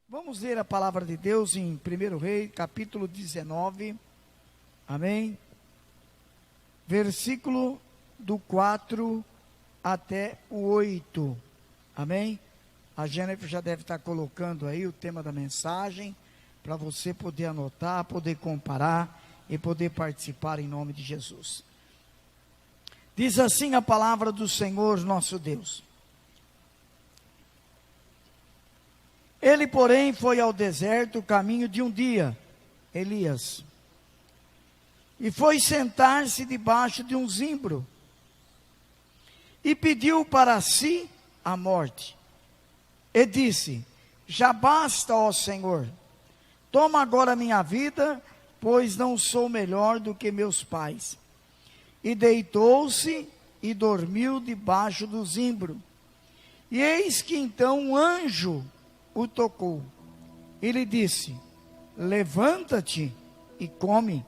Vamos ler a palavra de Deus em 1 Reis, capítulo 19, amém? Versículo do 4 até o 8, amém? A Jennifer já deve estar colocando aí o tema da mensagem, para você poder anotar, poder comparar e poder participar em nome de Jesus. Diz assim a palavra do Senhor nosso Deus. Ele, porém, foi ao deserto, caminho de um dia, Elias, e foi sentar-se debaixo de um zimbro, e pediu para si a morte, e disse: já basta, ó Senhor, toma agora minha vida, pois não sou melhor do que meus pais. E deitou-se e dormiu debaixo do zimbro, e eis que então um anjo o tocou, e lhe disse: levanta-te e come.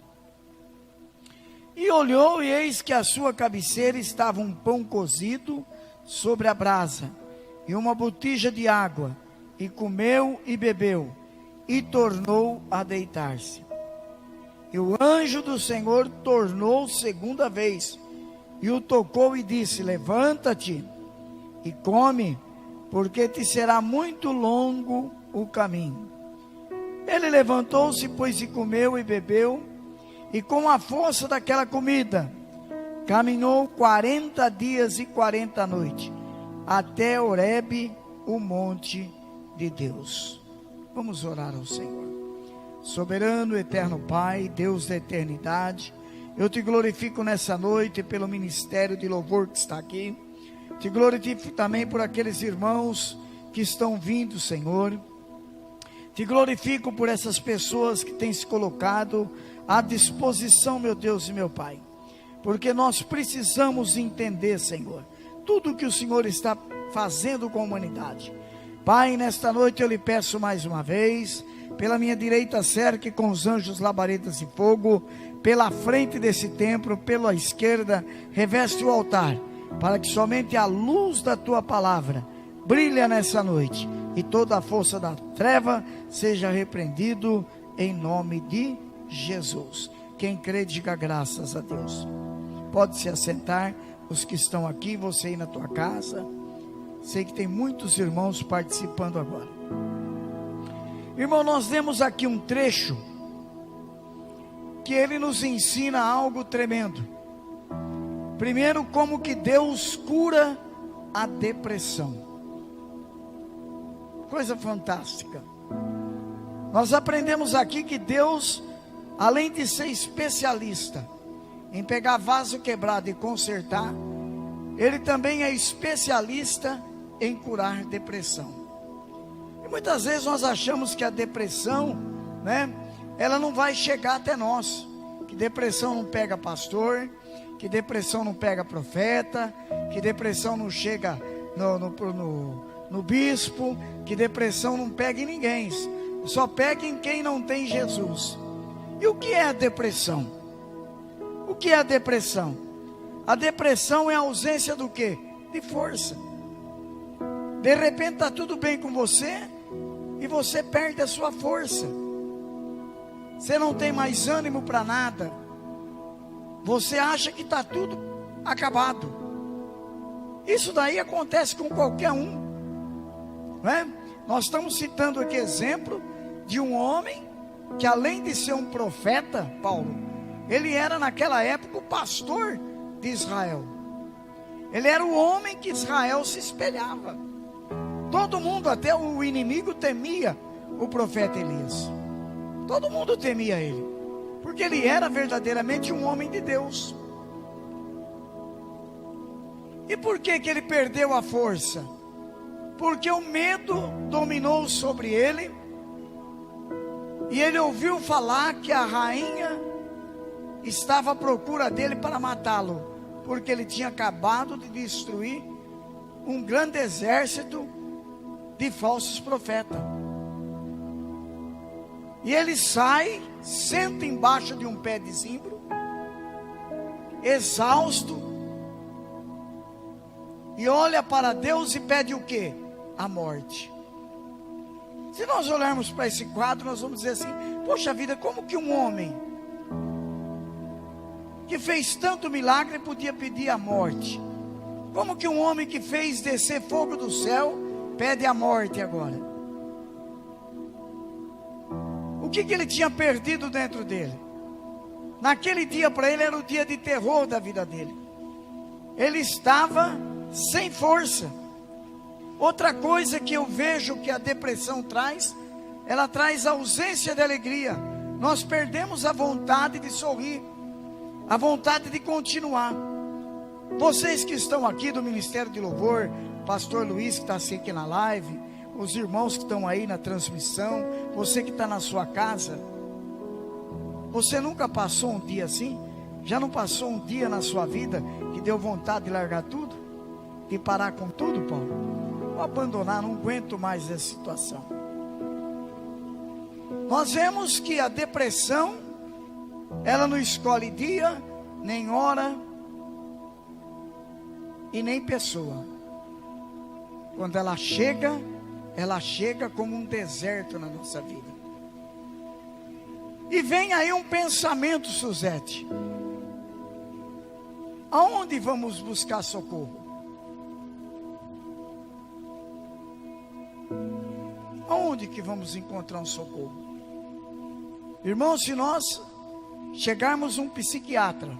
E olhou, e eis que à sua cabeceira estava um pão cozido sobre a brasa, e uma botija de água, e comeu e bebeu, e tornou a deitar-se. E o anjo do Senhor tornou segunda vez, e o tocou e disse: levanta-te e come, porque te será muito longo o caminho. Ele levantou-se, pois, e comeu e bebeu, e com a força daquela comida, caminhou 40 dias e 40 noites, até Horebe, o monte de Deus. Vamos orar ao Senhor. Soberano, eterno Pai, Deus da eternidade, eu te glorifico nessa noite pelo ministério de louvor que está aqui. Te glorifico também por aqueles irmãos que estão vindo, Senhor. Te glorifico por essas pessoas que têm se colocado à disposição, meu Deus e meu Pai. Porque nós precisamos entender, Senhor, tudo que o Senhor está fazendo com a humanidade. Pai, nesta noite eu lhe peço mais uma vez, pela minha direita cerque com os anjos labaredas de fogo, pela frente desse templo, pela esquerda, reveste o altar, para que somente a luz da tua palavra brilhe nessa noite, e toda a força da treva seja repreendido em nome de Jesus. Quem crê, diga graças a Deus. Pode se assentar, os que estão aqui, você aí na tua casa. Sei que tem muitos irmãos participando agora. Irmão, nós vemos aqui um trecho que ele nos ensina algo tremendo. Primeiro, como que Deus cura a depressão. Coisa fantástica. Nós aprendemos aqui que Deus, além de ser especialista em pegar vaso quebrado e consertar, Ele também é especialista em curar depressão. E muitas vezes nós achamos que a depressão, ela não vai chegar até nós. Que depressão não pega pastor, que depressão não pega profeta, que depressão não chega no bispo, que depressão não pega em ninguém, só pega em quem não tem Jesus. E o que é a depressão? O que é a depressão? A depressão é a ausência do quê? De força. De repente está tudo bem com você, e você perde a sua força. Você não tem mais ânimo para nada. Você acha que está tudo acabado. Isso daí acontece com qualquer um, não é? Nós estamos citando aqui exemplo de um homem que, além de ser um profeta, Paulo, ele era naquela época o pastor de Israel. Ele era o homem que Israel se espelhava. Todo mundo, até o inimigo, temia o profeta Elias. Todo mundo temia ele, porque ele era verdadeiramente um homem de Deus. E por que ele perdeu a força? Porque o medo dominou sobre ele, e ele ouviu falar que a rainha estava à procura dele para matá-lo, porque ele tinha acabado de destruir um grande exército de falsos profetas. E ele sai, senta embaixo de um pé de zimbro, exausto, e olha para Deus e pede o quê? A morte. Se nós olharmos para esse quadro, nós vamos dizer assim: poxa vida, como que um homem que fez tanto milagre podia pedir a morte? Como que um homem que fez descer fogo do céu pede a morte agora? O que ele tinha perdido dentro dele? Naquele dia para ele era o dia de terror da vida dele. Ele estava sem força. Outra coisa que eu vejo que a depressão traz, ela traz ausência de alegria. Nós perdemos a vontade de sorrir, a vontade de continuar. Vocês que estão aqui do Ministério de Louvor, Pastor Luiz que está aqui na live, os irmãos que estão aí na transmissão, você que está na sua casa, você nunca passou um dia assim? Já não passou um dia na sua vida que deu vontade de largar tudo? De parar com tudo, Paulo? Vou abandonar, não aguento mais essa situação. Nós vemos que a depressão, ela não escolhe dia, nem hora e nem pessoa. Quando ela chega como um deserto na nossa vida. E vem aí um pensamento, Suzete: aonde vamos buscar socorro? Aonde que vamos encontrar um socorro? Irmãos, se nós chegarmos um psiquiatra,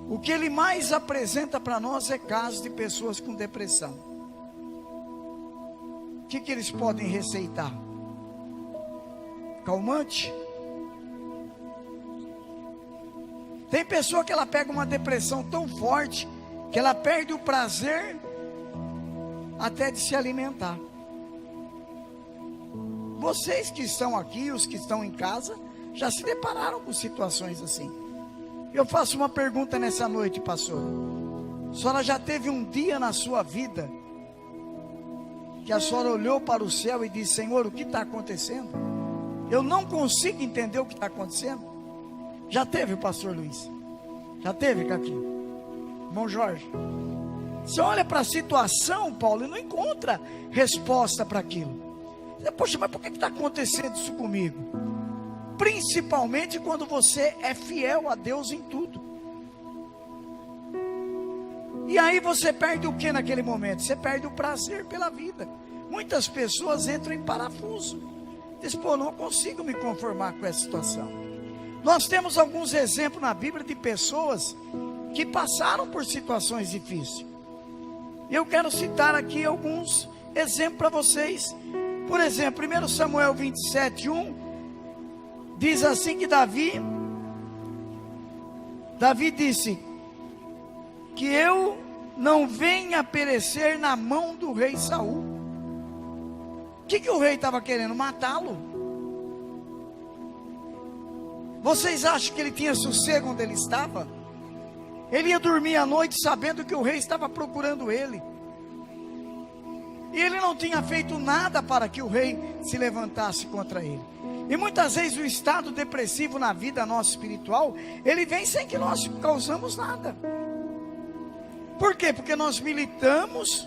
o que ele mais apresenta para nós é casos de pessoas com depressão. O que eles podem receitar? Calmante? Tem pessoa que ela pega uma depressão tão forte que ela perde o prazer até de se alimentar. Vocês que estão aqui, os que estão em casa, já se depararam com situações assim. Eu faço uma pergunta nessa noite, pastor. A senhora já teve um dia na sua vida que a senhora olhou para o céu e disse: Senhor, o que está acontecendo? Eu não consigo entender o que está acontecendo. Já teve, pastor Luiz? Já teve, Caqui? Irmão Jorge? Você olha para a situação, Paulo, e não encontra resposta para aquilo. Poxa, mas por que está acontecendo isso comigo? Principalmente quando você é fiel a Deus em tudo. E aí você perde o que naquele momento? Você perde o prazer pela vida. Muitas pessoas entram em parafuso. Dizem: pô, não consigo me conformar com essa situação. Nós temos alguns exemplos na Bíblia de pessoas que passaram por situações difíceis. Eu quero citar aqui alguns exemplos para vocês. Por exemplo, 1 Samuel 27:1 diz assim que Davi disse: que eu não venha perecer na mão do rei Saul. O que o rei estava querendo? Matá-lo. Vocês acham que ele tinha sossego onde ele estava? Ele ia dormir à noite sabendo que o rei estava procurando ele. E ele não tinha feito nada para que o rei se levantasse contra ele. E muitas vezes o estado depressivo na vida nossa espiritual, ele vem sem que nós causamos nada. Por quê? Porque nós militamos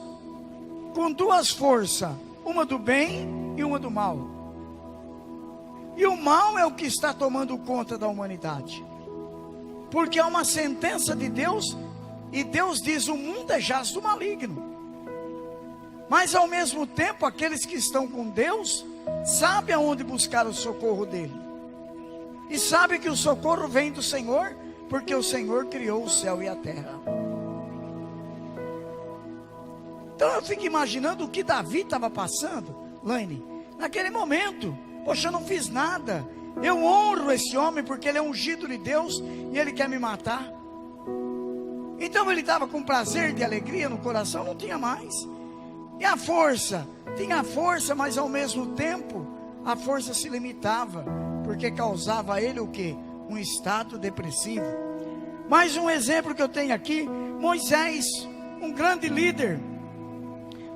com duas forças, uma do bem e uma do mal. E o mal é o que está tomando conta da humanidade. Porque é uma sentença de Deus, e Deus diz: o mundo é jaz do maligno. Mas ao mesmo tempo, aqueles que estão com Deus sabem aonde buscar o socorro dele. E sabem que o socorro vem do Senhor, porque o Senhor criou o céu e a terra. Então eu fico imaginando o que Davi estava passando, Laine, naquele momento. Poxa, eu não fiz nada. Eu honro esse homem porque ele é ungido de Deus e ele quer me matar. Então ele estava com prazer de alegria no coração? Não tinha mais. E a força? Tinha força, mas ao mesmo tempo a força se limitava, porque causava a ele o quê? Um estado depressivo. Mais um exemplo que eu tenho aqui: Moisés, um grande líder.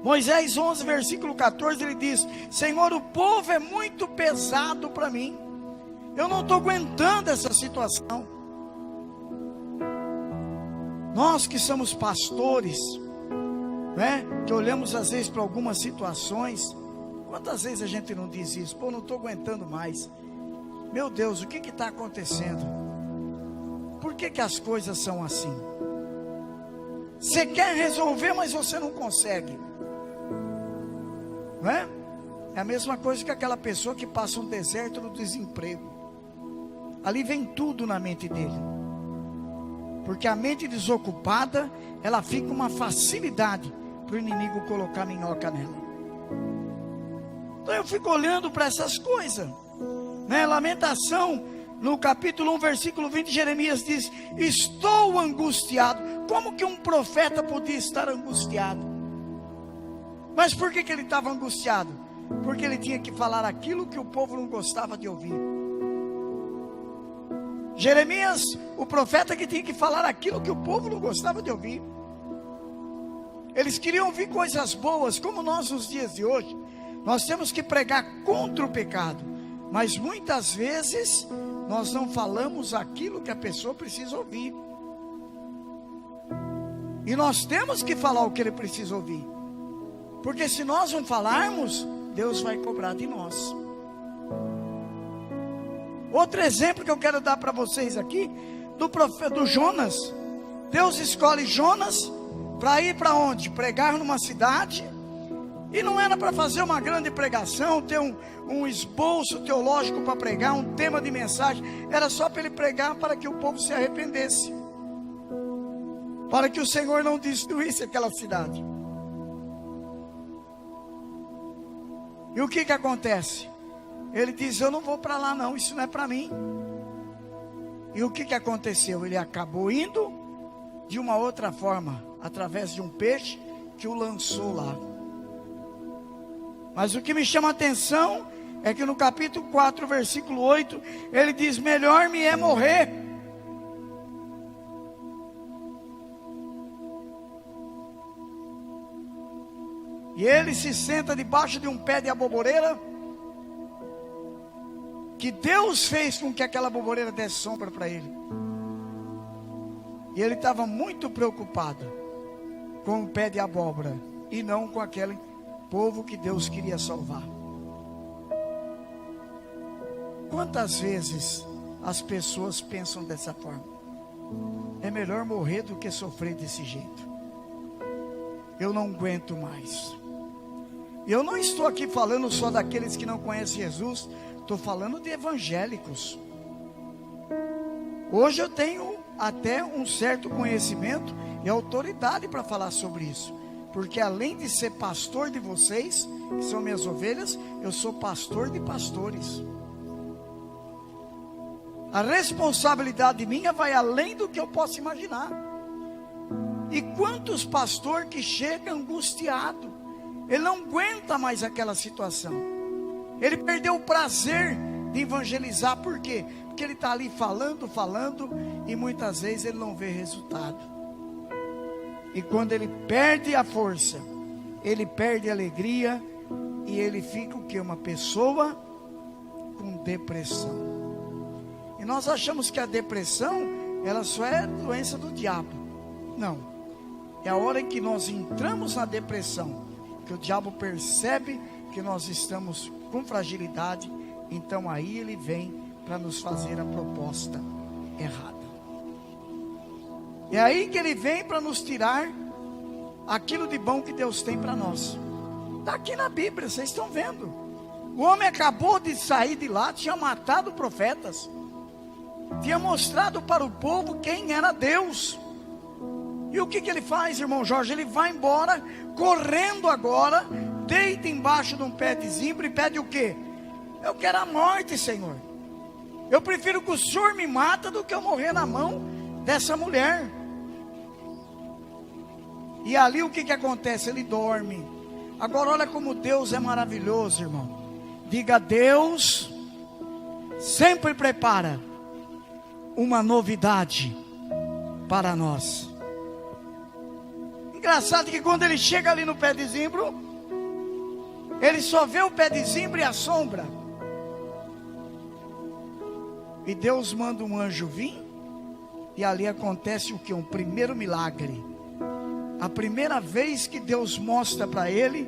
Moisés 11, versículo 14, ele diz: Senhor, o povo é muito pesado para mim. Eu não estou aguentando essa situação. Nós que somos pastores, né, que olhamos às vezes para algumas situações, Quantas vezes a gente não diz isso? Pô, não estou aguentando mais. Meu Deus, o que está acontecendo? Por que as coisas são assim? Você quer resolver, mas você não consegue. Não é? É a mesma coisa que aquela pessoa que passa um deserto no desemprego. Ali vem tudo na mente dele. Porque a mente desocupada, ela fica uma facilidade para o inimigo colocar minhoca nela. Então eu fico olhando para essas coisas, né? Lamentação, no capítulo 1, versículo 20, Jeremias diz: estou angustiado. Como que um profeta podia estar angustiado? Mas por que ele estava angustiado? Porque ele tinha que falar aquilo que o povo não gostava de ouvir. Jeremias, o profeta que tinha que falar aquilo que o povo não gostava de ouvir. Eles queriam ouvir coisas boas, como nós nos dias de hoje. Nós temos que pregar contra o pecado, mas muitas vezes nós não falamos aquilo que a pessoa precisa ouvir. E nós temos que falar o que ele precisa ouvir, porque se nós não falarmos, Deus vai cobrar de nós. Outro exemplo que eu quero dar para vocês aqui, do Jonas. Deus escolhe Jonas para ir para onde? Pregar numa cidade. E não era para fazer uma grande pregação, ter um esboço teológico para pregar, um tema de mensagem. Era só para ele pregar para que o povo se arrependesse, para que o Senhor não destruísse aquela cidade. E o que acontece? Ele diz: eu não vou para lá não, isso não é para mim. E o que aconteceu? Ele acabou indo de uma outra forma, através de um peixe que o lançou lá. Mas o que me chama a atenção é que no capítulo 4, versículo 8, ele diz: melhor me é morrer. E ele se senta debaixo de um pé de aboboreira, que Deus fez com que aquela aboboreira desse sombra para ele. E ele estava muito preocupado com o pé de abóbora, e não com aquele povo que Deus queria salvar. Quantas vezes as pessoas pensam dessa forma? É melhor morrer do que sofrer desse jeito. Eu não aguento mais. Eu não estou aqui falando só daqueles que não conhecem Jesus, estou falando de evangélicos. Hoje eu tenho até um certo conhecimento e autoridade para falar sobre isso, porque além de ser pastor de vocês, que são minhas ovelhas, eu sou pastor de pastores. A responsabilidade minha vai além do que eu posso imaginar. E quantos pastores que chegam angustiado, ele não aguenta mais aquela situação, ele perdeu o prazer de evangelizar. Por quê? Porque ele está ali falando, e muitas vezes ele não vê resultado. E quando ele perde a força, ele perde a alegria, e ele fica o quê? Uma pessoa com depressão. E nós achamos que a depressão, ela só é doença do diabo. Não, é a hora em que nós entramos na depressão, que o diabo percebe que nós estamos com fragilidade, então aí ele vem para nos fazer a proposta errada. É aí que ele vem para nos tirar aquilo de bom que Deus tem para nós. Está aqui na Bíblia, vocês estão vendo. O homem acabou de sair de lá, tinha matado profetas, tinha mostrado para o povo quem era Deus. E o que ele faz, irmão Jorge? Ele vai embora, correndo agora, deita embaixo de um pé de zimbro e pede o quê? Eu quero a morte, Senhor. Eu prefiro que o Senhor me mata do que eu morrer na mão dessa mulher. E ali o que acontece? Ele dorme. Agora olha como Deus é maravilhoso, irmão. Diga: Deus sempre prepara uma novidade para nós. Engraçado que quando ele chega ali no pé de zimbro, ele só vê o pé de zimbro e a sombra. E Deus manda um anjo vir, e ali acontece o que? Um primeiro milagre. A primeira vez que Deus mostra para ele,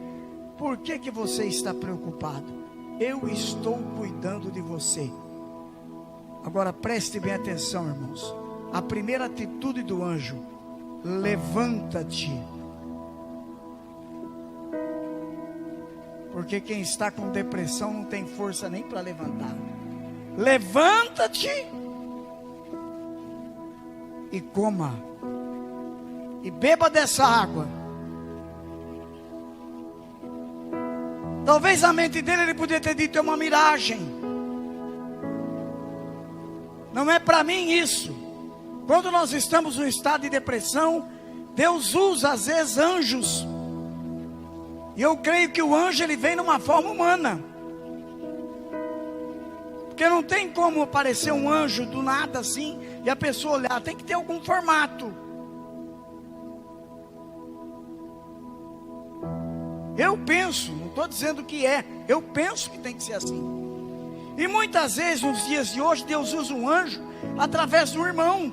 Por que você está preocupado? Eu estou cuidando de você. Agora preste bem atenção, irmãos. A primeira atitude do anjo: levanta-te. Porque quem está com depressão não tem força nem para levantar. Levanta-te e coma, e beba dessa água. Talvez a mente dele, ele podia ter dito: é uma miragem, não é para mim isso. Quando nós estamos em estado de depressão, Deus usa às vezes anjos, e eu creio que o anjo, ele vem numa forma humana, porque não tem como aparecer um anjo do nada assim, e a pessoa olhar, tem que ter algum formato. Eu penso, não estou dizendo que é, eu penso que tem que ser assim. E muitas vezes, nos dias de hoje, Deus usa um anjo através do irmão,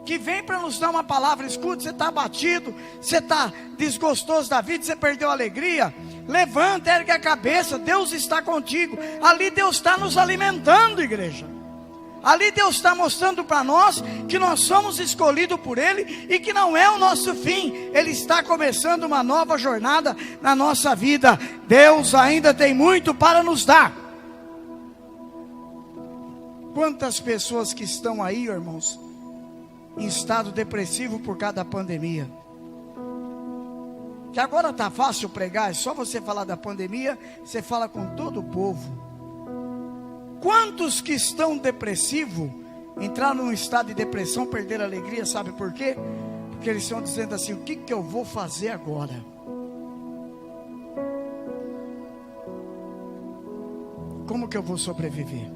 que vem para nos dar uma palavra. Escuta, você está abatido, você está desgostoso da vida, você perdeu a alegria, levanta, ergue a cabeça, Deus está contigo. Ali Deus está nos alimentando, igreja. Ali Deus está mostrando para nós que nós somos escolhidos por Ele, e que não é o nosso fim. Ele está começando uma nova jornada na nossa vida. Deus ainda tem muito para nos dar. Quantas pessoas que estão aí, irmãos, em estado depressivo por causa da pandemia. Que agora está fácil pregar, é só você falar da pandemia, você fala com todo o povo. Quantos que estão depressivos, entraram num estado de depressão, perderam a alegria, sabe por quê? Porque eles estão dizendo assim: o que eu vou fazer agora? Como que eu vou sobreviver?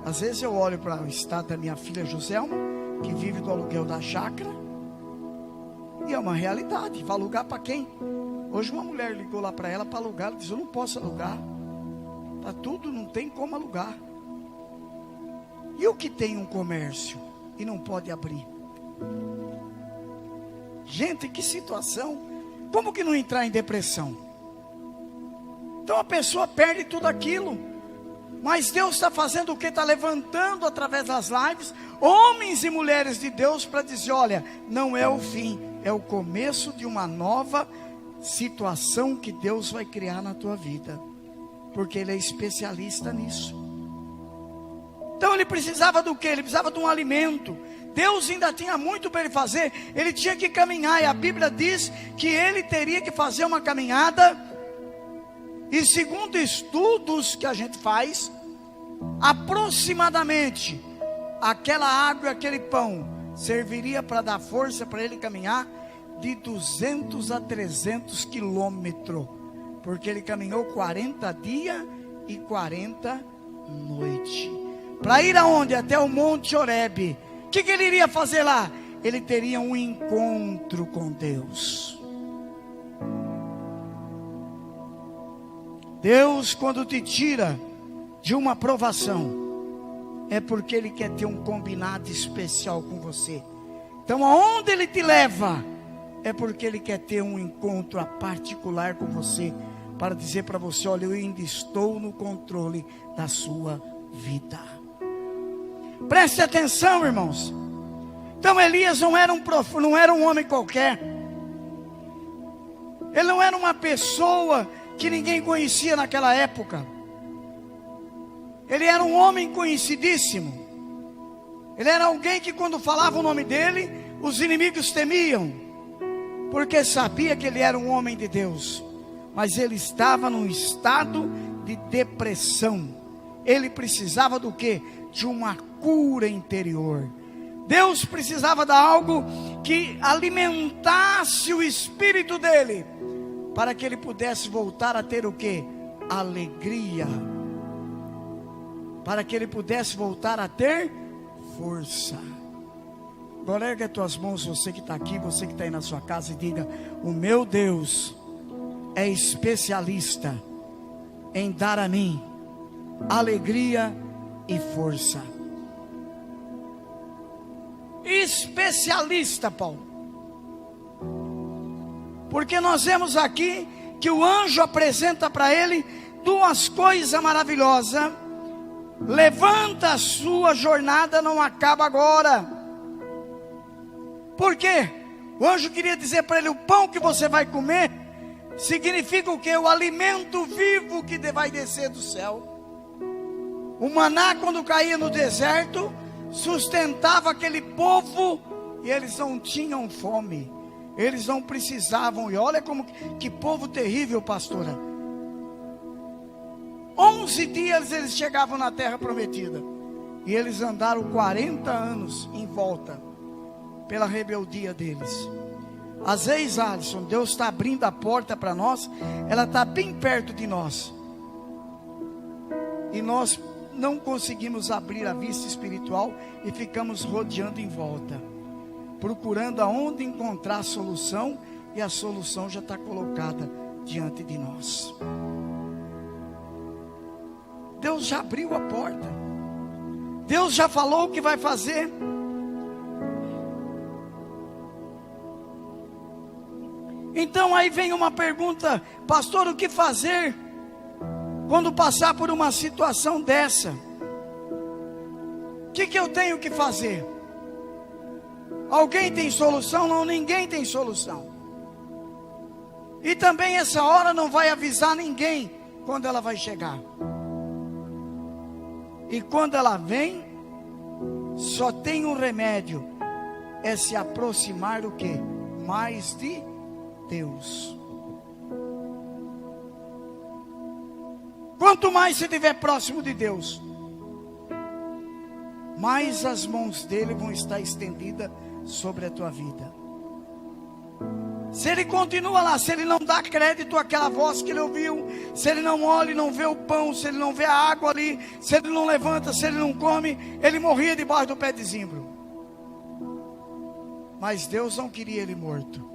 Às vezes eu olho para o estado da minha filha Joselma, que vive do aluguel da chácara, e é uma realidade. Vai alugar para quem? Hoje uma mulher ligou lá para ela para alugar. Ela disse: eu não posso alugar, está tudo, não tem como alugar. E o que tem um comércio e não pode abrir? Gente, que situação! Como que não entrar em depressão? Então a pessoa perde tudo aquilo. Mas Deus está fazendo o que? Está levantando através das lives homens e mulheres de Deus para dizer: olha, não é o fim, é o começo de uma nova situação que Deus vai criar na tua vida, porque Ele é especialista nisso. Então ele precisava do que? Ele precisava de um alimento. Deus ainda tinha muito para ele fazer. Ele tinha que caminhar, e a Bíblia diz que ele teria que fazer uma caminhada. E segundo estudos que a gente faz, aproximadamente aquela água e aquele pão serviria para dar força para ele caminhar de 200 a 300 quilômetros, porque ele caminhou 40 dias e 40 noites, para ir aonde? Até o Monte Horebe. O que ele iria fazer lá? Ele teria um encontro com Deus. Deus, quando te tira de uma provação, é porque Ele quer ter um combinado especial com você. Então aonde Ele te leva, é porque Ele quer ter um encontro particular com você, para dizer para você: olha, eu ainda estou no controle da sua vida. Preste atenção, irmãos. Então Elias não era um homem qualquer. Ele não era uma pessoa que ninguém conhecia naquela época. Ele era um homem conhecidíssimo. Ele era alguém que, quando falava o nome dele, os inimigos temiam, porque sabia que ele era um homem de Deus. Mas ele estava num estado de depressão. Ele precisava do quê? De uma cura interior. Deus precisava de algo que alimentasse o espírito dele, para que ele pudesse voltar a ter o quê? Alegria. Para que ele pudesse voltar a ter força. Agora ergue as tuas mãos, você que está aqui, você que está aí na sua casa, e diga: o meu Deus é especialista em dar a mim alegria e força. Especialista, Paulo. Porque nós vemos aqui que o anjo apresenta para ele duas coisas maravilhosas. Levanta, a sua jornada não acaba agora. Por quê? O anjo queria dizer para ele: o pão que você vai comer significa o quê? O alimento vivo que vai descer do céu. O maná, quando caía no deserto, sustentava aquele povo, e eles não tinham fome, eles não precisavam. E olha como que povo terrível, pastora. 11 dias eles chegavam na terra prometida, e eles andaram 40 anos em volta, pela rebeldia deles. Às vezes, Alisson, Deus está abrindo a porta para nós, ela está bem perto de nós, e nós não conseguimos abrir a vista espiritual, e ficamos rodeando em volta, procurando aonde encontrar a solução, e a solução já está colocada diante de nós. Deus já abriu a porta, Deus já falou o que vai fazer. Então aí vem uma pergunta: pastor, o que fazer quando passar por uma situação dessa? O que eu tenho que fazer? Alguém tem solução? Não, ninguém tem solução. E também essa hora não vai avisar ninguém quando ela vai chegar. E quando ela vem, só tem um remédio: é se aproximar do quê? Mais de Deus. Quanto mais você estiver próximo de Deus, mais as mãos dele vão estar estendidas sobre a tua vida. Se ele continua lá, se ele não dá crédito àquela voz que ele ouviu, se ele não olha e não vê o pão, se ele não vê a água ali, se ele não levanta, se ele não come, ele morria debaixo do pé de zimbro. Mas Deus não queria ele morto.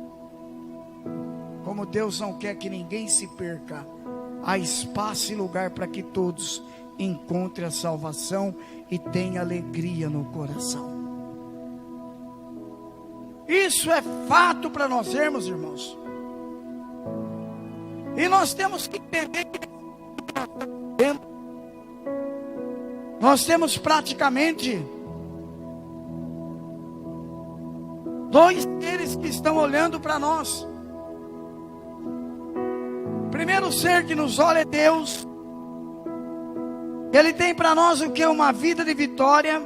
Como Deus não quer que ninguém se perca, há espaço e lugar para que todos encontrem a salvação e tenham alegria no coração. Isso é fato para nós vermos, irmãos. E nós temos que entender que nós temos praticamente dois seres que estão olhando para nós. O primeiro ser que nos olha é Deus. Ele tem para nós o que? Uma vida de vitória.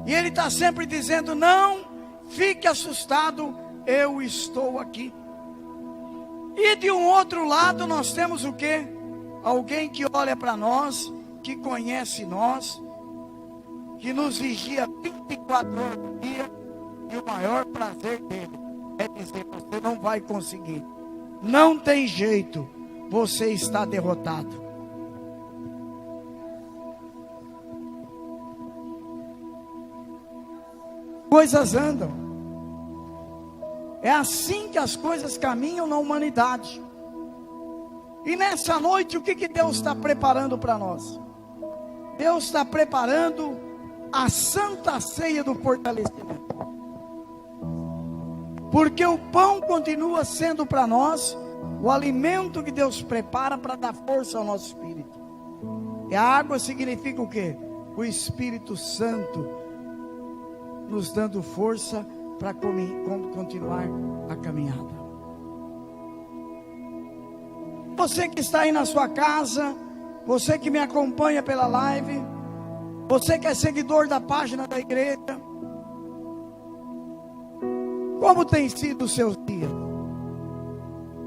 E Ele está sempre dizendo: não fique assustado, eu estou aqui. E de um outro lado nós temos o que? Alguém que olha para nós, que conhece nós, que nos vigia 24 horas por dia, e o maior prazer dele é dizer: você não vai conseguir, não tem jeito, você está derrotado. Coisas andam. É assim que as coisas caminham na humanidade. E nessa noite, o que Deus está preparando para nós? Deus está preparando a santa ceia do fortalecimento. Porque o pão continua sendo para nós o alimento que Deus prepara para dar força ao nosso espírito. E a água significa o quê? O Espírito Santo nos dando força para continuar a caminhada. Você que está aí na sua casa, você que me acompanha pela live, você que é seguidor da página da igreja, como tem sido os seus dias?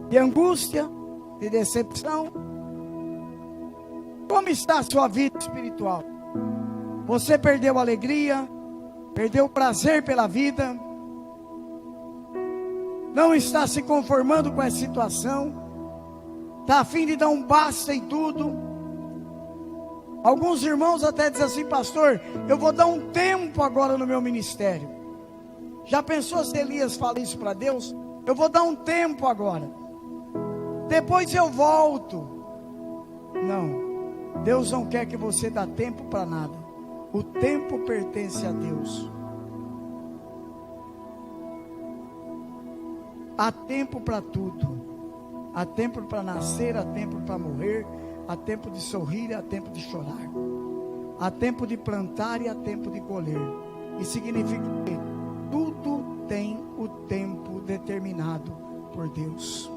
De angústia, de decepção? Como está a sua vida espiritual? Você perdeu a alegria? Perdeu o prazer pela vida? Não está se conformando com essa situação? Está a fim de dar um basta em tudo? Alguns irmãos até dizem assim: pastor, eu vou dar um tempo agora no meu ministério. Já pensou se Elias fala isso para Deus? Eu vou dar um tempo agora, depois eu volto. Não, Deus não quer que você dê tempo para nada. O tempo pertence a Deus. Há tempo para tudo. Há tempo para nascer, há tempo para morrer, há tempo de sorrir, há tempo de chorar. Há tempo de plantar e há tempo de colher. E significa que tudo tem o tempo determinado por Deus.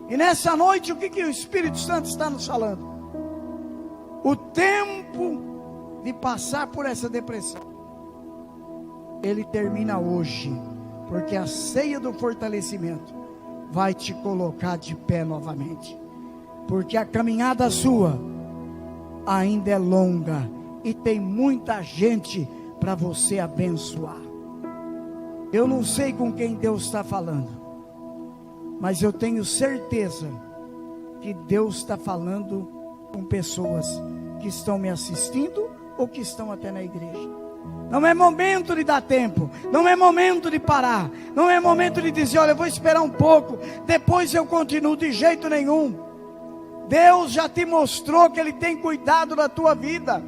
E nessa noite, o que o Espírito Santo está nos falando? O tempo de passar por essa depressão, ele termina hoje, porque a ceia do fortalecimento vai te colocar de pé novamente, porque a caminhada sua ainda é longa e tem muita gente para você abençoar. Eu não sei com quem Deus está falando, mas eu tenho certeza que Deus está falando com pessoas que estão me assistindo ou que estão até na igreja. Não é momento de dar tempo, não é momento de parar, não é momento de dizer, olha, eu vou esperar um pouco, depois eu continuo, de jeito nenhum. Deus já te mostrou que Ele tem cuidado da tua vida.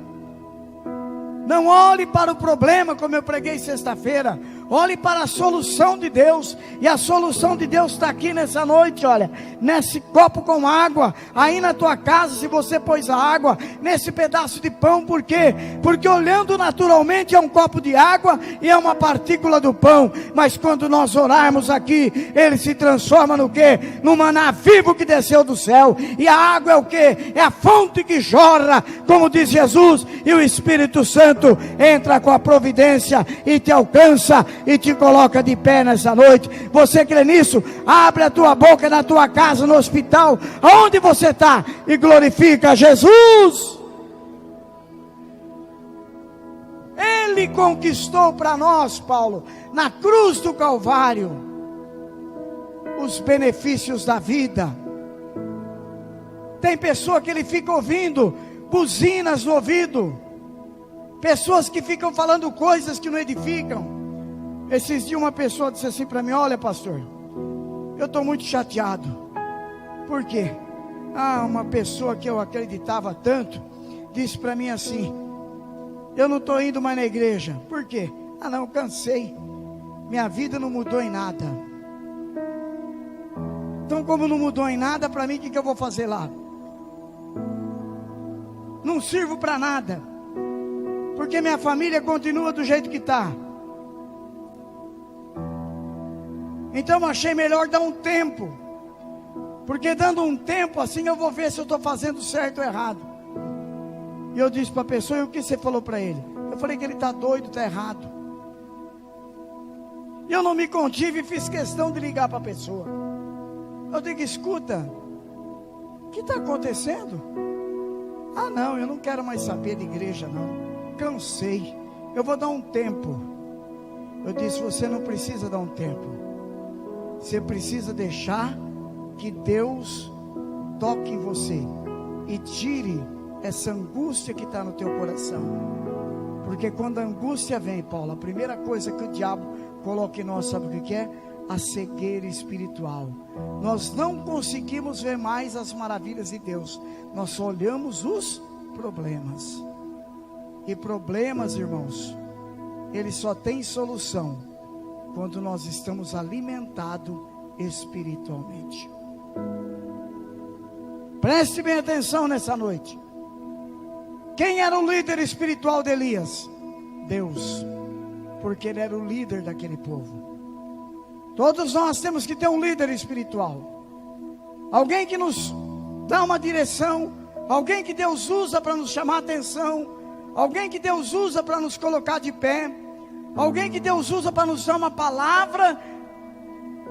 Não olhe para o problema, como eu preguei sexta-feira. Olhe para a solução de Deus. E a solução de Deus está aqui nessa noite, olha. Nesse copo com água. Aí na tua casa, se você pôs a água. Nesse pedaço de pão, por quê? Porque olhando naturalmente é um copo de água e é uma partícula do pão. Mas quando nós orarmos aqui, ele se transforma no quê? No maná vivo que desceu do céu. E a água é o quê? É a fonte que jorra, como diz Jesus. E o Espírito Santo entra com a providência e te alcança e te coloca de pé nessa noite. Você crê nisso? Abre a tua boca na tua casa, no hospital, aonde você está, e glorifica Jesus. Ele conquistou para nós, Paulo, na cruz do Calvário, os benefícios da vida. Tem pessoa que ele fica ouvindo buzinas no ouvido, pessoas que ficam falando coisas que não edificam. Esses dias uma pessoa disse assim para mim, olha pastor, eu estou muito chateado. Por quê? Uma pessoa que eu acreditava tanto, disse para mim assim, eu não estou indo mais na igreja. Por quê? Não, cansei, minha vida não mudou em nada. Então como não mudou em nada, para mim o que eu vou fazer lá? Não sirvo para nada, porque minha família continua do jeito que está. Então eu achei melhor dar um tempo, porque dando um tempo assim eu vou ver se eu estou fazendo certo ou errado. E eu disse para a pessoa, e o que você falou para ele? Eu falei que ele está doido, está errado. E eu não me contive e fiz questão de ligar para a pessoa. Eu digo, escuta, o que está acontecendo? Não, eu não quero mais saber de igreja não, cansei, eu vou dar um tempo. Eu disse, você não precisa dar um tempo, você precisa deixar que Deus toque em você e tire essa angústia que está no teu coração. Porque quando a angústia vem, Paulo, a primeira coisa que o diabo coloca em nós, sabe o que é? A cegueira espiritual. Nós não conseguimos ver mais as maravilhas de Deus, nós só olhamos os problemas. E problemas, irmãos, eles só têm solução quando nós estamos alimentados espiritualmente. Preste bem atenção nessa noite. Quem era o líder espiritual de Elias? Deus, porque ele era o líder daquele povo. Todos nós temos que ter um líder espiritual, alguém que nos dá uma direção, alguém que Deus usa para nos chamar a atenção, alguém que Deus usa para nos colocar de pé, alguém que Deus usa para nos dar uma palavra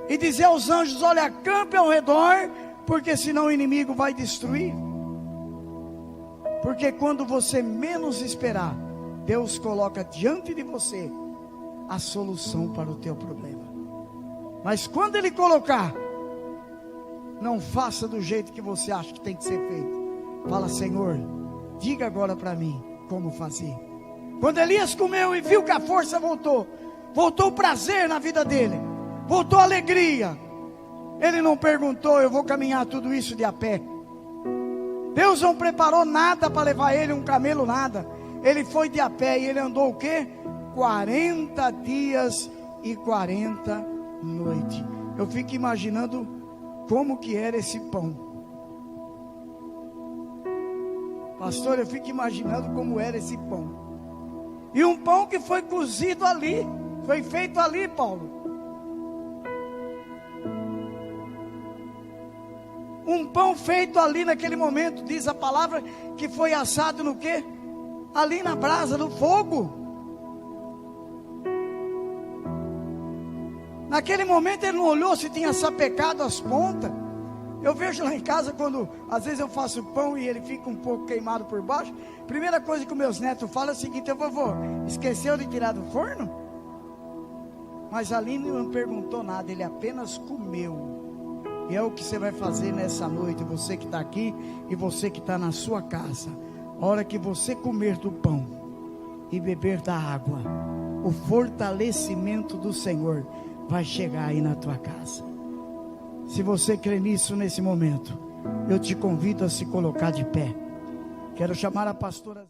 e dizer aos anjos, olha, acampe ao redor, porque senão o inimigo vai destruir. Porque quando você menos esperar, Deus coloca diante de você a solução para o teu problema. Mas quando Ele colocar, não faça do jeito que você acha que tem que ser feito. Fala, Senhor, diga agora para mim como fazer. Quando Elias comeu e viu que a força voltou, voltou o prazer na vida dele, voltou a alegria. Ele não perguntou, eu vou caminhar tudo isso de a pé. Deus não preparou nada para levar ele, um camelo, nada. Ele foi de a pé e ele andou o quê? 40 dias e 40 noites. eu fico imaginando como que era esse pão. Pastor, eu fico imaginando como era esse pão. E um pão que foi cozido ali, foi feito ali, Paulo. Um pão feito ali naquele momento, diz a palavra, que foi assado no quê? Ali na brasa, no fogo. Naquele momento ele não olhou se tinha sapecado as pontas. Eu vejo lá em casa, quando às vezes eu faço pão e ele fica um pouco queimado por baixo, primeira coisa que meus netos falam é o seguinte: vovô, esqueceu de tirar do forno? Mas ali não perguntou nada, ele apenas comeu. E é o que você vai fazer nessa noite, você que está aqui e você que está na sua casa. A hora que você comer do pão e beber da água, o fortalecimento do Senhor vai chegar aí na tua casa. Se você crê nisso nesse momento, eu te convido a se colocar de pé. Quero chamar a pastora.